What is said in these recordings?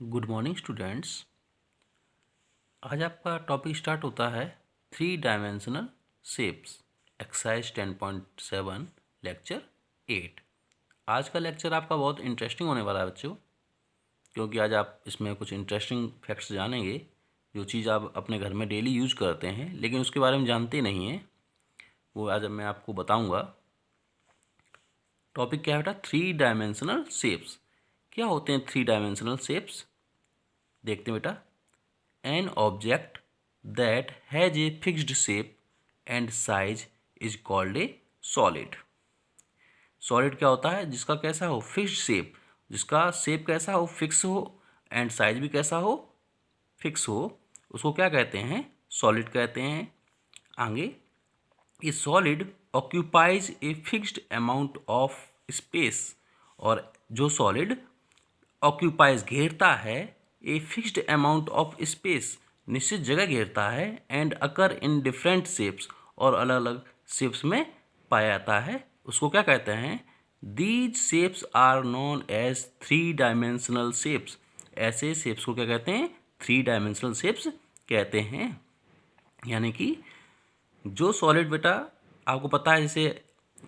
Good morning students. आज आपका topic start होता है three dimensional shapes, exercise 10.7 lecture 8। आज का लेक्चर आपका बहुत इंटरेस्टिंग होने वाला है बच्चों, क्योंकि आज आप इसमें कुछ इंटरेस्टिंग फैक्ट्स जानेंगे जो चीज़ आप अपने घर में डेली यूज करते हैं लेकिन उसके बारे में जानते नहीं हैं, वो आज मैं आपको बताऊँगा। टॉपिक क्या है बेटा? Three dimensional shapes. क्या होते हैं थ्री डायमेंशनल शेप्स? देखते हैं बेटा। An object that has a fixed shape and size is called a solid. Solid क्या होता है? जिसका कैसा हो? फिक्स्ड शेप, जिसका शेप कैसा हो? फिक्स हो, एंड साइज भी कैसा हो? फिक्स हो, उसको क्या कहते हैं? सॉलिड कहते हैं। आगे, ए solid occupies a fixed amount of space. और जो सॉलिड ऑक्यूपाइज घेरता है a fixed amount of space, निश्चित जगह घेरता है, and occur in different shapes, और अलग अलग शेप्स में पाया जाता है, उसको क्या कहते हैं? These shapes are known as three dimensional shapes. ऐसे शेप्स को क्या कहते हैं? थ्री डायमेंशनल शेप्स कहते हैं। यानी कि जो सॉलिड बेटा आपको पता है, जैसे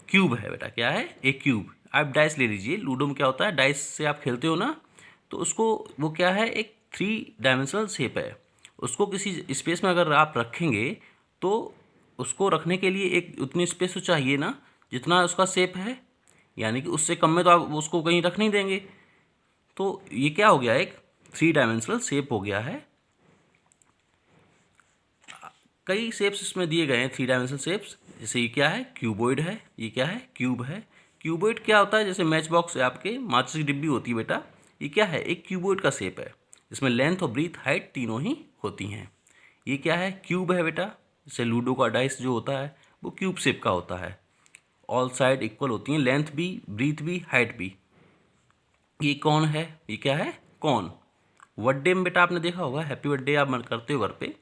क्यूब है बेटा, क्या है? एक क्यूब। आप डाइस ले लीजिए, लूडो में क्या होता है, डाइस से आप खेलते हो ना, तो उसको वो क्या है? एक थ्री डायमेंशनल शेप है। उसको किसी स्पेस में अगर आप रखेंगे तो उसको रखने के लिए एक उतनी स्पेस तो चाहिए ना जितना उसका शेप है, यानी कि उससे कम में तो आप उसको कहीं रख नहीं देंगे। तो ये क्या हो गया? एक थ्री डायमेंशनल शेप हो गया है। कई शेप्स इसमें दिए गए हैं, थ्री डायमेंशनल शेप्स। जैसे ये क्या है? क्यूबॉइड है। ये क्या है? क्यूब है। क्यूबॉइड क्या होता है? जैसे मैच बॉक्स है, आपके माचिस की डिब्बी होती है बेटा, ये क्या है? एक क्यूबॉइड का शेप है, जिसमें लेंथ और ब्रीथ हाइट तीनों ही होती हैं। ये क्या है? क्यूब है बेटा। जैसे लूडो का डाइस जो होता है वो क्यूब शेप का होता है, ऑल साइड इक्वल होती हैं, लेंथ भी, ब्रीथ भी, हाइट भी। ये कौन है? ये क्या है? कौन। बर्थडे में बेटा आपने देखा होगा, हैप्पी बर्थडे आप करते हो घर पे,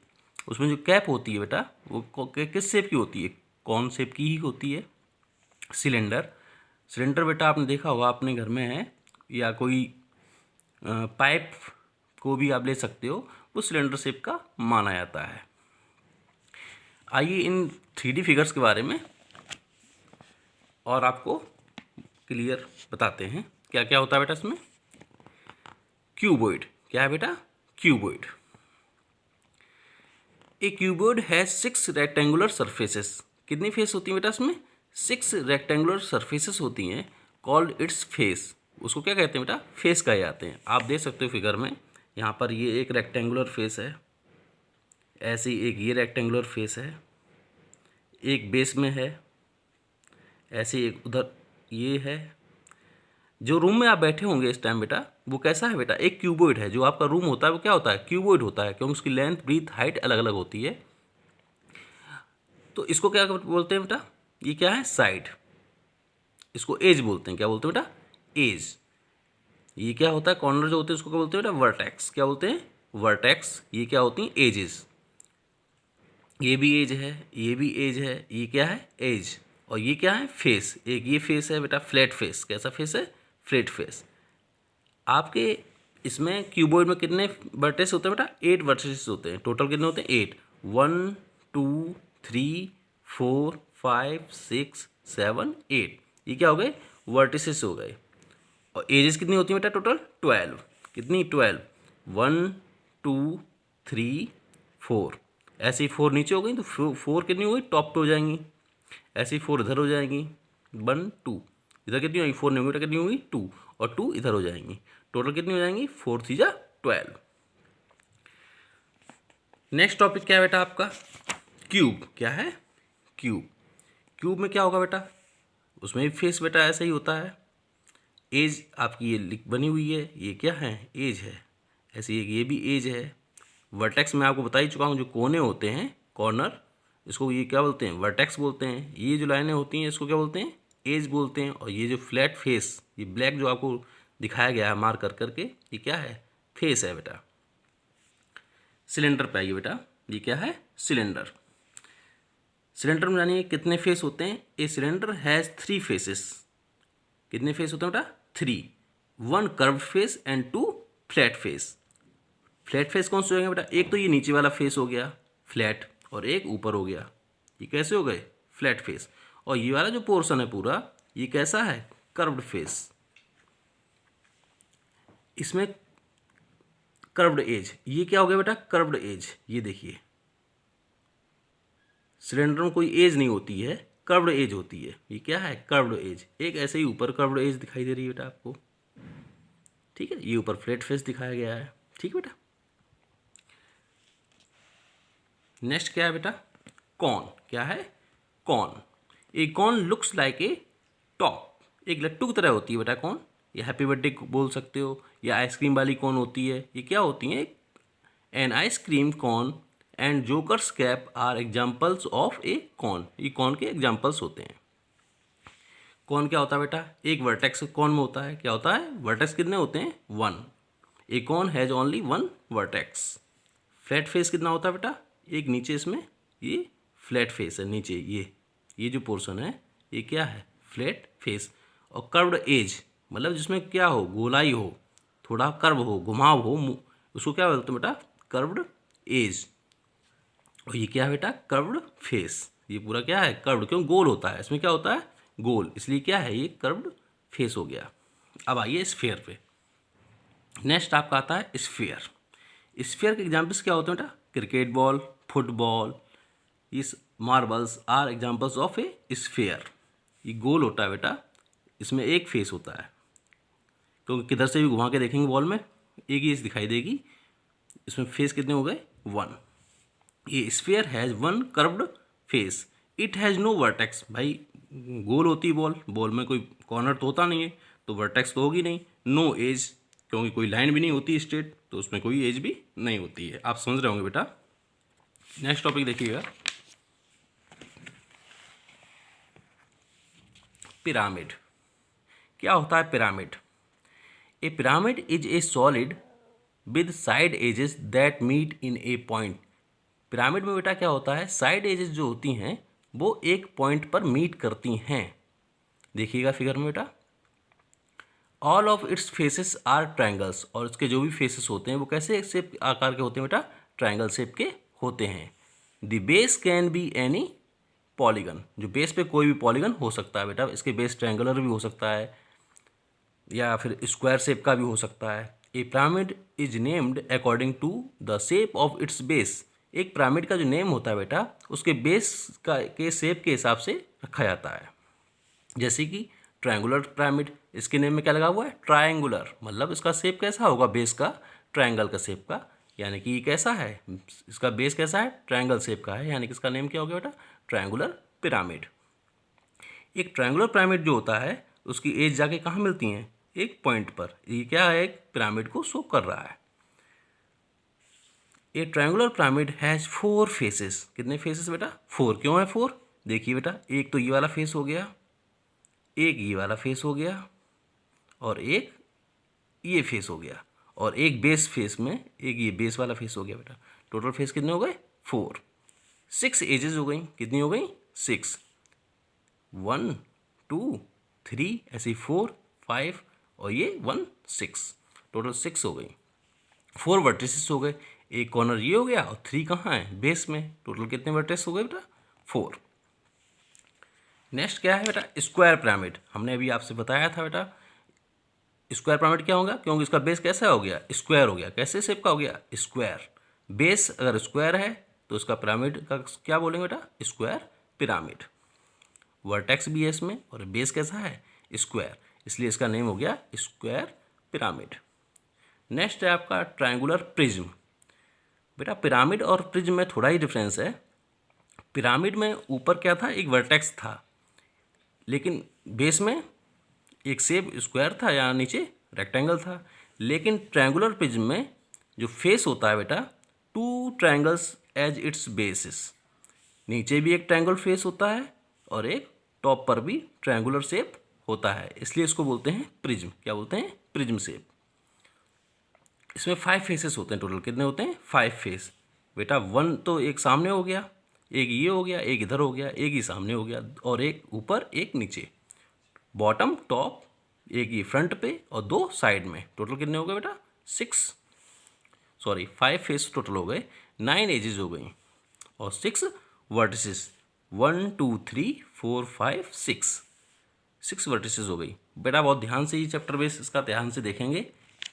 उसमें जो कैप होती है बेटा वो किस शेप की होती है? कौन शेप की ही होती है। सिलेंडर। सिलेंडर बेटा आपने देखा होगा, अपने घर में है, या कोई पाइप को भी आप ले सकते हो, वो सिलेंडर शेप का माना जाता है। आइए इन 3D फिगर्स के बारे में और आपको क्लियर बताते हैं क्या क्या होता है बेटा इसमें। क्यूबॉइड क्या है बेटा? Cuboid. A cuboid has 6 rectangular surfaces. कितनी फेस होती है बेटा इसमें? 6 रेक्टेंगुलर सरफेसेस होती हैं, कॉल्ड इट्स फेस। उसको क्या कहते हैं बेटा? फेस कहे जाते हैं। आप देख सकते हो फिगर में, यहाँ पर ये एक रेक्टेंगुलर फेस है, ऐसे ही एक ये रेक्टेंगुलर फेस है, एक बेस में है, ऐसे एक उधर ये है। जो रूम में आप बैठे होंगे इस टाइम बेटा, वो कैसा है बेटा? एक क्यूबॉइड है। जो आपका रूम होता है वो क्या होता है? क्यूबॉइड होता है, क्योंकि उसकी लेंथ, ब्रीथ, हाइट अलग अलग होती है। तो इसको क्या बोलते हैं बेटा? ये क्या है? साइड। इसको एज बोलते हैं। क्या बोलते हैं बेटा? एज। ये क्या होता है? कॉर्नर जो होते हैं उसको क्या बोलते हैं बेटा? वर्टेक्स। क्या बोलते हैं? वर्टेक्स। ये क्या होती हैं? एजेस। ये भी एज है, ये भी एज है, ये क्या है? एज। और ये क्या है? फेस। एक ये फेस है बेटा, फ्लैट फेस। कैसा फेस है? Flat face. आपके इसमें क्यूबॉइड में कितने वर्टेक्स होते हैं बेटा? 8 वर्टेक्स होते हैं। टोटल कितने होते हैं? 8। 1 2 3 4 5 6 7 8। ये क्या हो गए? वर्टिसेस हो गए। और एजेस कितनी होती है बेटा? टोटल 12। कितनी? 12। 1 2 3 4। ऐसे ही 4 नीचे हो गई तो 4 कितनी हो गई? टॉप पे हो जाएंगी। ऐसे ही 4 इधर हो जाएंगी, 1 2। इधर कितनी होगी? 4 नहीं होगी बेटा, कितनी होगी? 2। और 2 इधर हो जाएंगी। टोटल कितनी हो जाएंगी? 4 3 जा 12। नेक्स्ट टॉपिक क्या है बेटा आपका? क्यूब। क्या है? क्यूब। क्यूब में क्या होगा बेटा? उसमें भी फेस बेटा ऐसा ही होता है। एज आपकी ये बनी हुई है, ये क्या है? एज है। ऐसे ये भी एज है। वर्टेक्स मैं आपको बता ही चुका हूँ, जो कोने होते हैं, कॉर्नर, इसको ये क्या बोलते हैं? वर्टेक्स बोलते हैं। ये जो लाइनें होती हैं इसको क्या बोलते हैं? एज बोलते हैं। और ये जो फ्लैट फेस, ये ब्लैक जो आपको दिखाया गया है मार्क कर करके, ये क्या है? फेस है बेटा। सिलेंडर पे आइए बेटा। ये क्या है? सिलेंडर। सिलेंडर में जानिए कितने फेस होते हैं? A cylinder has 3 faces. कितने फेस होते हैं बेटा? 3। 1 curved face and 2 flat face. Flat face कौन से होंगे बेटा? एक तो ये नीचे वाला फेस हो गया फ्लैट, और एक ऊपर हो गया, ये कैसे हो गए? Flat face. और ये वाला जो पोर्शन है पूरा, ये कैसा है? Curved face. इसमें कर्व्ड एज, ये क्या हो गया बेटा? Curved edge. ये देखिए, सिलेंडर में कोई एज नहीं होती है, कर्व्ड एज होती है। ये क्या है? Curved edge. एक ऐसे ही ऊपर कर्व्ड एज दिखाई दे रही है बेटा आपको, ठीक है। ये ऊपर फ्लैट फेस दिखाया गया है, ठीक है बेटा। नेक्स्ट क्या है बेटा? कॉन। क्या है? Cone. A cone looks like a top. एक लट्टू की तरह होती है बेटा कॉन। या हैप्पी बर्थडे बोल सकते हो, या आइसक्रीम वाली कॉन होती है। ये क्या होती है? An ice cream cone and joker's cap are examples of a cone. ये कॉन के एग्जाम्पल्स होते हैं। कॉन क्या होता है बेटा? एक वर्टेक्स कॉन में होता है। क्या होता है? वर्टेक्स कितने होते हैं? 1। A cone has only 1 vertex. Flat face कितना होता है बेटा? एक नीचे इसमें ये फ्लैट फेस है, नीचे ये जो पोर्शन है ये क्या है? Flat face. और कर्व्ड एज मतलब जिसमें क्या हो? गोलाई हो, थोड़ा कर्व हो, घुमाव हो, उसको क्या बोलते हैं बेटा? Curved edge. और ये क्या है बेटा? Curved face. ये पूरा क्या है? कर्व्ड। क्यों? गोल होता है, इसमें क्या होता है? गोल, इसलिए क्या है? ये कर्व्ड फेस हो गया। अब आइए स्फीयर पे। नेक्स्ट आपका आता है स्फीयर। स्फीयर के एग्जाम्पल्स क्या होते हैं बेटा? Cricket ball, football, these marbles are examples of a sphere. ये गोल होता है बेटा, इसमें एक फेस होता है, क्योंकि किधर से भी घुमा के देखेंगे बॉल में एक ही दिखाई देगी। इसमें फेस कितने हो गए? 1। ये sphere has 1 curved face, it has no vertex. भाई गोल होती है बॉल, बॉल में कोई कॉर्नर तो होता नहीं है, तो वर्टेक्स तो होगी नहीं। नो एज, क्योंकि कोई लाइन भी नहीं होती स्ट्रेट, तो उसमें कोई एज भी नहीं होती है। आप समझ रहे होंगे बेटा। नेक्स्ट टॉपिक देखिएगा, पिरामिड। क्या होता है pyramid? A pyramid is a solid with side edges that meet in a point. Pyramid में बेटा क्या होता है? साइड एजेस जो होती हैं वो एक पॉइंट पर मीट करती हैं। देखिएगा फिगर में बेटा, all of its faces are triangles. और इसके जो भी फेसेस होते हैं वो कैसे शेप आकार के होते हैं बेटा? ट्रायंगल शेप के होते हैं। The base can be any polygon. जो बेस पे कोई भी पॉलीगन हो सकता है बेटा। इसके बेस ट्रायंगुलर भी हो सकता है, या फिर स्क्वायर शेप का भी हो सकता है। A pyramid is named according to the shape of its base. एक पिरामिड का जो नेम होता है बेटा, उसके बेस का के शेप के हिसाब से रखा जाता है। जैसे कि ट्रायंगुलर पिरामिड, इसके नेम में क्या लगा हुआ है? ट्रायंगुलर। मतलब इसका शेप कैसा होगा? बेस का ट्रायंगल का शेप का, यानी कि ये कैसा है? इसका बेस कैसा है? ट्रायंगल शेप का है, यानी कि इसका नेम क्या हो गया बेटा? Triangular pyramid. एक ट्रायंगुलर पिरामिड जो होता है उसकी एज जाके कहाँ मिलती हैं? एक पॉइंट पर। ये क्या है? एक पिरामिड को शो कर रहा है। ए ट्रायंगुलर पिरामिड हैज़ 4 फेसेस। कितने फेसेस बेटा? 4। क्यों है 4? देखिए बेटा, एक तो ये वाला फेस हो गया, एक ये वाला फेस हो गया, और एक ये फेस हो गया, और एक बेस फेस में एक ये बेस वाला फेस हो गया बेटा। टोटल फेस कितने हो गए? 4। 6 एजेस हो गई। कितनी हो गई? 6। 1 2 3 ऐसे 4 5 और ये 1 6, टोटल 6 हो गई। 4 वर्टिसेस हो गए। एक कॉर्नर ये हो गया और 3 कहाँ है? बेस में। टोटल कितने वर्टिसेस हो गए बेटा? 4। नेक्स्ट क्या है बेटा? Square pyramid. हमने अभी आपसे बताया था बेटा, स्क्वायर पिरामिड क्या होगा? क्योंकि इसका बेस कैसा हो गया? स्क्वायर हो गया। कैसे शेप का हो गया? स्क्वायर। बेस अगर स्क्वायर है तो इसका पिरामिड का क्या बोलेंगे बेटा? Square pyramid. वर्टेक्स भी है इसमें, और बेस कैसा है? स्क्वायर, इसलिए इसका नेम हो गया स्क्वायर पिरामिड। नेक्स्ट है आपका ट्रायंगुलर प्रिज्म। बेटा पिरामिड और प्रिज्म में थोड़ा ही डिफरेंस है। पिरामिड में ऊपर क्या था? एक वर्टेक्स था, लेकिन बेस में एक शेप स्क्वायर था, या नीचे रेक्टेंगल था। लेकिन ट्रायंगुलर प्रिज्म में जो फेस होता है बेटा, 2 ट्रायंगल्स एज इट्स बेसिस। नीचे भी एक ट्रायंगल फेस होता है और एक टॉप पर भी ट्रायंगुलर शेप होता है, इसलिए इसको बोलते हैं प्रिज्म। क्या बोलते हैं? Prism shape. इसमें 5 फेसेस होते हैं टोटल। कितने होते हैं? 5 फेस बेटा। 1 तो एक सामने हो गया, एक ये हो गया, एक इधर हो गया, एक ही सामने हो गया, और एक ऊपर एक नीचे, बॉटम टॉप, एक ये फ्रंट पे और 2 साइड में। टोटल कितने हो गए बेटा? फाइव फेस टोटल हो गए, 9 एजेस हो गई और 6 वर्टिसेस, 1 2 3 4 5 6 वर्टिसेस हो गई। बेटा बहुत ध्यान से ये चैप्टर बेस इसका ध्यान से देखेंगे,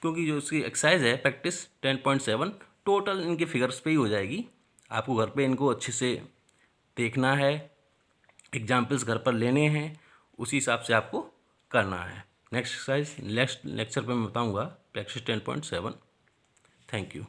क्योंकि जो इसकी एक्सरसाइज है प्रैक्टिस 10.7 टोटल इनके फिगर्स पे ही हो जाएगी। आपको घर पे इनको अच्छे से देखना है, एग्जाम्पल्स घर पर लेने हैं, उसी हिसाब से आपको करना है। नेक्स्ट एक्सरसाइज नेक्स्ट लेक्चर पे मैं बताऊंगा प्रैक्टिस 10.7। Thank you.